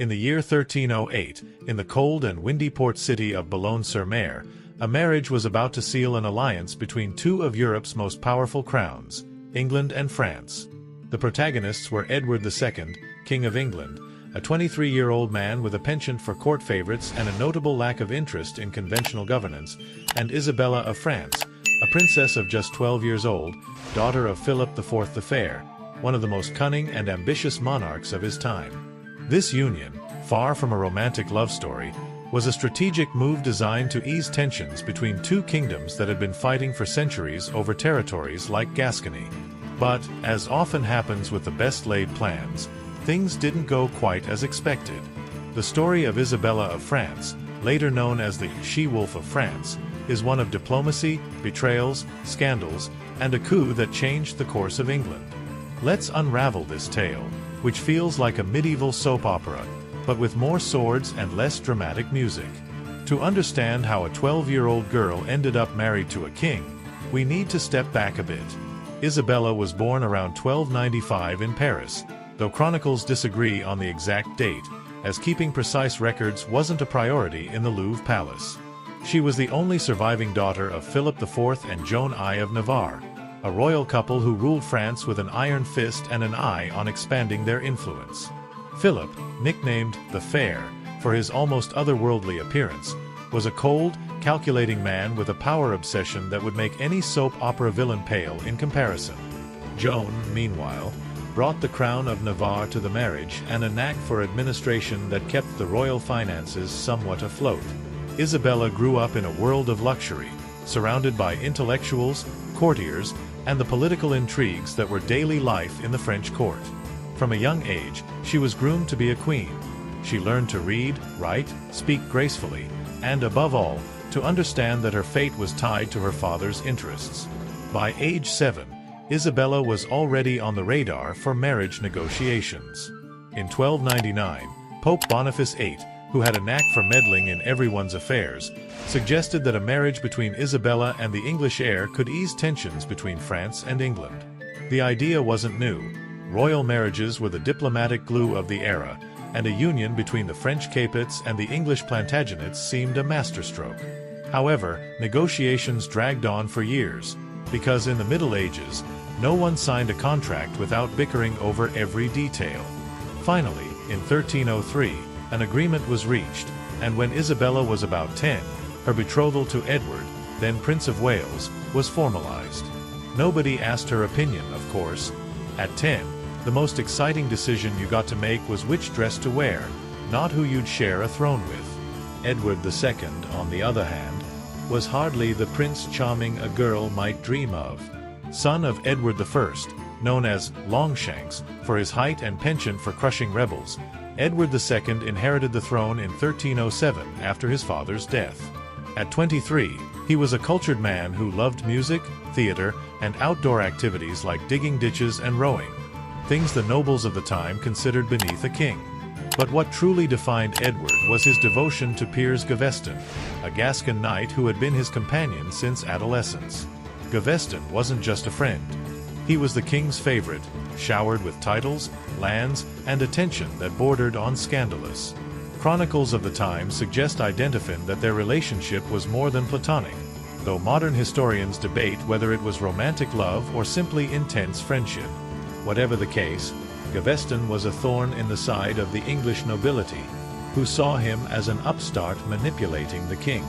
In the year 1308, in the cold and windy port city of Boulogne-sur-Mer, a marriage was about to seal an alliance between two of Europe's most powerful crowns, England and France. The protagonists were Edward II, King of England, a 23-year-old man with a penchant for court favorites and a notable lack of interest in conventional governance, and Isabella of France, a princess of just 12 years old, daughter of Philip IV the Fair, one of the most cunning and ambitious monarchs of his time. This union, far from a romantic love story, was a strategic move designed to ease tensions between two kingdoms that had been fighting for centuries over territories like Gascony. But, as often happens with the best-laid plans, things didn't go quite as expected. The story of Isabella of France, later known as the She-Wolf of France, is one of diplomacy, betrayals, scandals, and a coup that changed the course of England. Let's unravel this tale, which feels like a medieval soap opera, but with more swords and less dramatic music. To understand how a 12-year-old girl ended up married to a king, we need to step back a bit. Isabella was born around 1295 in Paris, though chronicles disagree on the exact date, as keeping precise records wasn't a priority in the Louvre Palace. She was the only surviving daughter of Philip IV and Joan I of Navarre, a royal couple who ruled France with an iron fist and an eye on expanding their influence. Philip, nicknamed the Fair for his almost otherworldly appearance, was a cold, calculating man with a power obsession that would make any soap opera villain pale in comparison. Joan, meanwhile, brought the crown of Navarre to the marriage and a knack for administration that kept the royal finances somewhat afloat. Isabella grew up in a world of luxury, surrounded by intellectuals, courtiers, and the political intrigues that were daily life in the French court. From a young age, she was groomed to be a queen. She learned to read, write, speak gracefully, and above all, to understand that her fate was tied to her father's interests. By age 7, Isabella was already on the radar for marriage negotiations. In 1299, Pope Boniface VIII, who had a knack for meddling in everyone's affairs, suggested that a marriage between Isabella and the English heir could ease tensions between France and England. The idea wasn't new. Royal marriages were the diplomatic glue of the era, and a union between the French Capets and the English Plantagenets seemed a masterstroke. However, negotiations dragged on for years, because in the Middle Ages, no one signed a contract without bickering over every detail. Finally, in 1303, an agreement was reached, and when Isabella was about 10, her betrothal to Edward, then Prince of Wales, was formalized. Nobody asked her opinion, of course. At 10, the most exciting decision you got to make was which dress to wear, not who you'd share a throne with. Edward II, on the other hand, was hardly the Prince Charming a girl might dream of. Son of Edward I, known as Longshanks for his height and penchant for crushing rebels, Edward II inherited the throne in 1307 after his father's death. At 23, he was a cultured man who loved music, theater, and outdoor activities like digging ditches and rowing, things the nobles of the time considered beneath a king. But what truly defined Edward was his devotion to Piers Gaveston, a Gascon knight who had been his companion since adolescence. Gaveston wasn't just a friend. He was the king's favorite, showered with titles, lands, and attention that bordered on scandalous. Chronicles of the time suggest that their relationship was more than platonic, though modern historians debate whether it was romantic love or simply intense friendship. Whatever the case, Gaveston was a thorn in the side of the English nobility, who saw him as an upstart manipulating the king.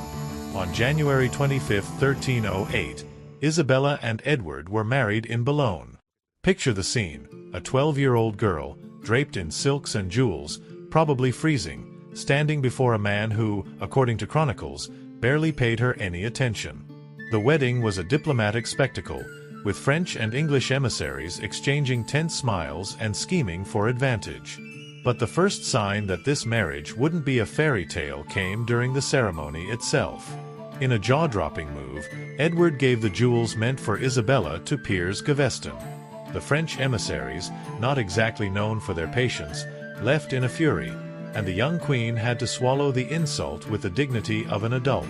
On January 25, 1308, Isabella and Edward were married in Boulogne. Picture the scene: a 12-year-old girl, draped in silks and jewels, probably freezing, standing before a man who, according to chronicles, barely paid her any attention. The wedding was a diplomatic spectacle, with French and English emissaries exchanging tense smiles and scheming for advantage. But the first sign that this marriage wouldn't be a fairy tale came during the ceremony itself. In a jaw-dropping move, Edward gave the jewels meant for Isabella to Piers Gaveston. The French emissaries, not exactly known for their patience, left in a fury, and the young queen had to swallow the insult with the dignity of an adult.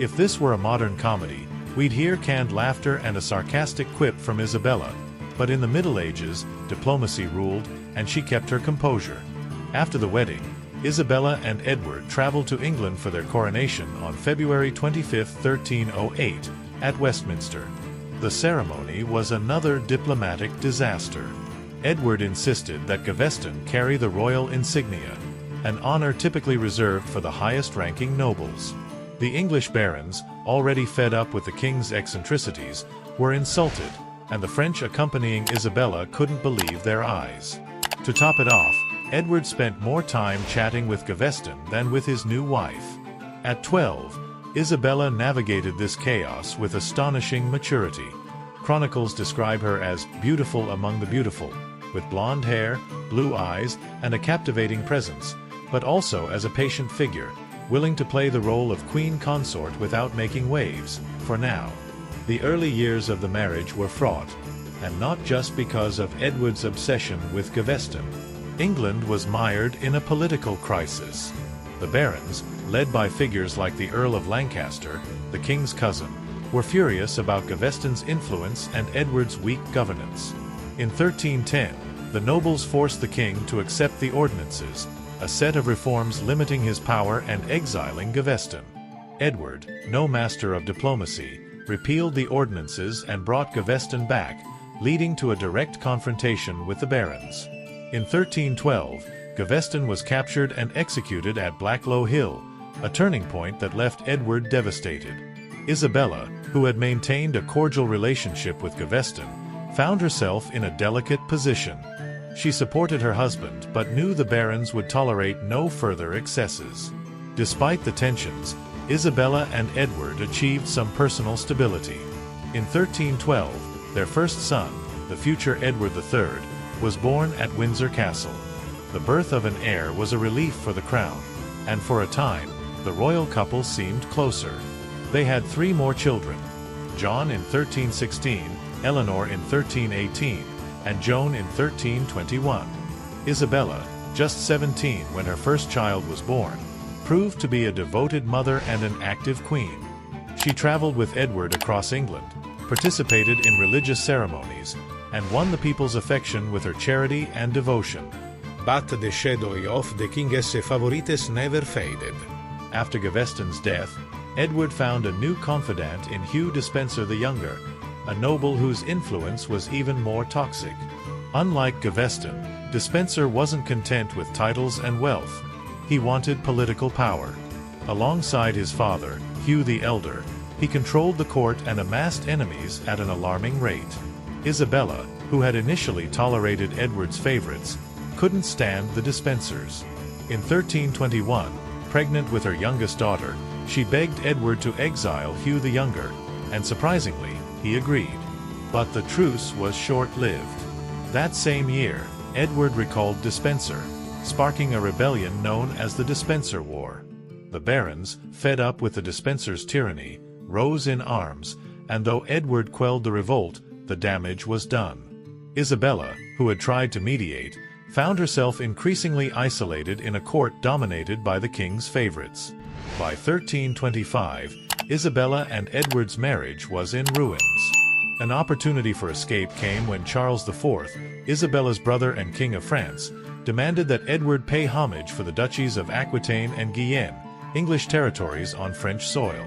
If this were a modern comedy, we'd hear canned laughter and a sarcastic quip from Isabella, but in the Middle Ages, diplomacy ruled, and she kept her composure. After the wedding, Isabella and Edward traveled to England for their coronation on February 25, 1308, at Westminster. The ceremony was another diplomatic disaster. Edward insisted that Gaveston carry the royal insignia, an honor typically reserved for the highest-ranking nobles. The English barons, already fed up with the king's eccentricities, were insulted, and the French accompanying Isabella couldn't believe their eyes. To top it off, Edward spent more time chatting with Gaveston than with his new wife. At 12, Isabella navigated this chaos with astonishing maturity. Chronicles describe her as beautiful among the beautiful, with blonde hair, blue eyes, and a captivating presence, but also as a patient figure, willing to play the role of queen consort without making waves, for now. The early years of the marriage were fraught, and not just because of Edward's obsession with Gaveston. England was mired in a political crisis. The barons, led by figures like the Earl of Lancaster, the king's cousin, were furious about Gaveston's influence and Edward's weak governance. In 1310, the nobles forced the king to accept the ordinances, a set of reforms limiting his power and exiling Gaveston. Edward, no master of diplomacy, repealed the ordinances and brought Gaveston back, leading to a direct confrontation with the barons. In 1312, Gaveston was captured and executed at Blacklow Hill, a turning point that left Edward devastated. Isabella, who had maintained a cordial relationship with Gaveston, found herself in a delicate position. She supported her husband but knew the barons would tolerate no further excesses. Despite the tensions, Isabella and Edward achieved some personal stability. In 1312, their first son, the future Edward III, was born at Windsor Castle. The birth of an heir was a relief for the crown, and for a time, the royal couple seemed closer. They had 3 more children: John in 1316, Eleanor in 1318, and Joan in 1321. Isabella, just 17 when her first child was born, proved to be a devoted mother and an active queen. She traveled with Edward across England, participated in religious ceremonies, and won the people's affection with her charity and devotion. But the shadow of the king's favorites never faded. After Gaveston's death, Edward found a new confidant in Hugh Despenser the Younger, a noble whose influence was even more toxic. Unlike Gaveston, Despenser wasn't content with titles and wealth. He wanted political power. Alongside his father, Hugh the Elder, he controlled the court and amassed enemies at an alarming rate. Isabella, who had initially tolerated Edward's favorites, couldn't stand the Despensers. In 1321, pregnant with her youngest daughter, she begged Edward to exile Hugh the Younger, and surprisingly, he agreed. But the truce was short-lived. That same year, Edward recalled Despenser, sparking a rebellion known as the Despenser War. The barons, fed up with the Despenser's tyranny, rose in arms, and though Edward quelled the revolt, the damage was done. Isabella, who had tried to mediate, found herself increasingly isolated in a court dominated by the king's favorites. By 1325, Isabella and Edward's marriage was in ruins. An opportunity for escape came when Charles IV, Isabella's brother and King of France, demanded that Edward pay homage for the duchies of Aquitaine and Guyenne, English territories on French soil.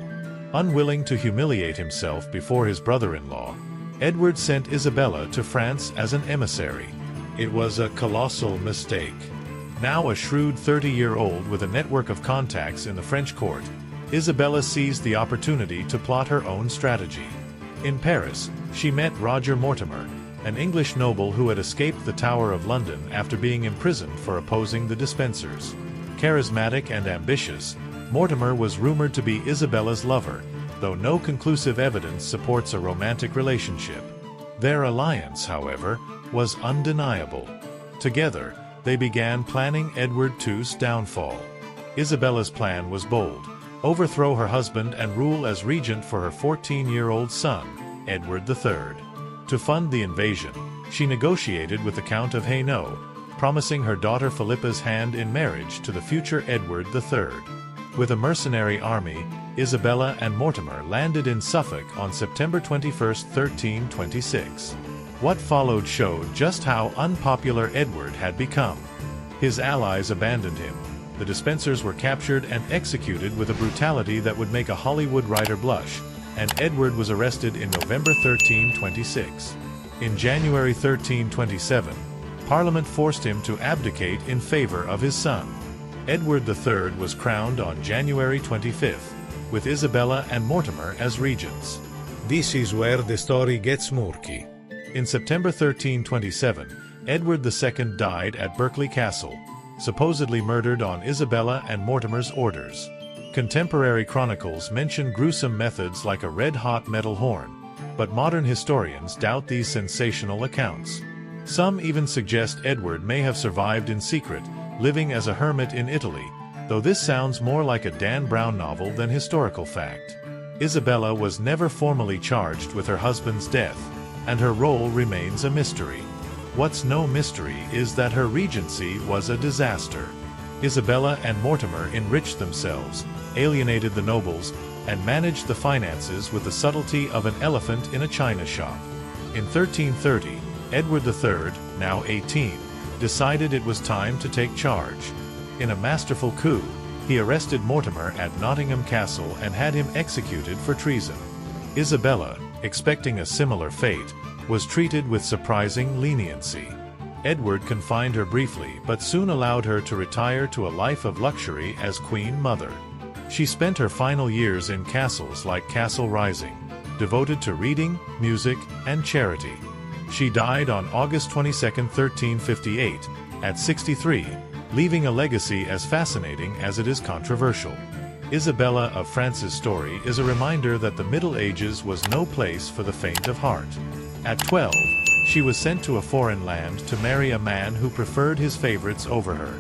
Unwilling to humiliate himself before his brother-in-law, Edward sent Isabella to France as an emissary. It was a colossal mistake. Now a shrewd 30-year-old with a network of contacts in the French court, Isabella seized the opportunity to plot her own strategy. In Paris, she met Roger Mortimer, an English noble who had escaped the Tower of London after being imprisoned for opposing the Despensers. Charismatic and ambitious, Mortimer was rumored to be Isabella's lover, though no conclusive evidence supports a romantic relationship. Their alliance, however, was undeniable. Together, they began planning Edward II's downfall. Isabella's plan was bold: overthrow her husband and rule as regent for her 14-year-old son, Edward III. To fund the invasion, she negotiated with the Count of Hainaut, promising her daughter Philippa's hand in marriage to the future Edward III. With a mercenary army, Isabella and Mortimer landed in Suffolk on September 21, 1326. What followed showed just how unpopular Edward had become. His allies abandoned him. the dispensers were captured and executed with a brutality that would make a Hollywood writer blush, and Edward was arrested in November 1326. In January 1327, Parliament forced him to abdicate in favor of his son. Edward III was crowned on January 25th, with Isabella and Mortimer as regents. This is where the story gets murky. In September 1327, Edward II died at Berkeley Castle, supposedly murdered on Isabella and Mortimer's orders. Contemporary chronicles mention gruesome methods like a red-hot metal horn, but modern historians doubt these sensational accounts. Some even suggest Edward may have survived in secret, living as a hermit in Italy, though this sounds more like a Dan Brown novel than historical fact. Isabella was never formally charged with her husband's death, and her role remains a mystery. What's no mystery is that her regency was a disaster. Isabella and Mortimer enriched themselves, alienated the nobles, and managed the finances with the subtlety of an elephant in a china shop. In 1330, Edward III, now 18, decided it was time to take charge. In a masterful coup, he arrested Mortimer at Nottingham Castle and had him executed for treason. Isabella, expecting a similar fate, was treated with surprising leniency. Edward confined her briefly but soon allowed her to retire to a life of luxury as Queen Mother. She spent her final years in castles like Castle Rising, devoted to reading, music, and charity. She died on August 22, 1358, at 63, leaving a legacy as fascinating as it is controversial. Isabella of France's story is a reminder that the Middle Ages was no place for the faint of heart. At 12, she was sent to a foreign land to marry a man who preferred his favorites over her.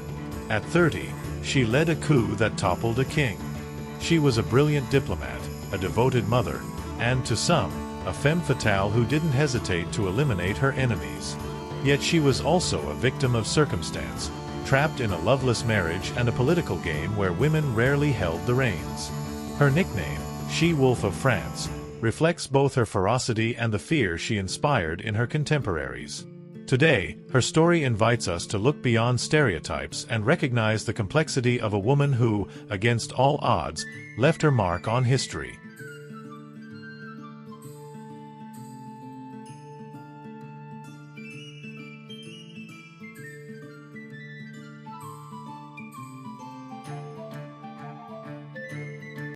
At 30, she led a coup that toppled a king. She was a brilliant diplomat, a devoted mother, and to some, a femme fatale who didn't hesitate to eliminate her enemies. Yet she was also a victim of circumstance, trapped in a loveless marriage and a political game where women rarely held the reins. Her nickname, She-Wolf of France, reflects both her ferocity and the fear she inspired in her contemporaries. Today, her story invites us to look beyond stereotypes and recognize the complexity of a woman who, against all odds, left her mark on history.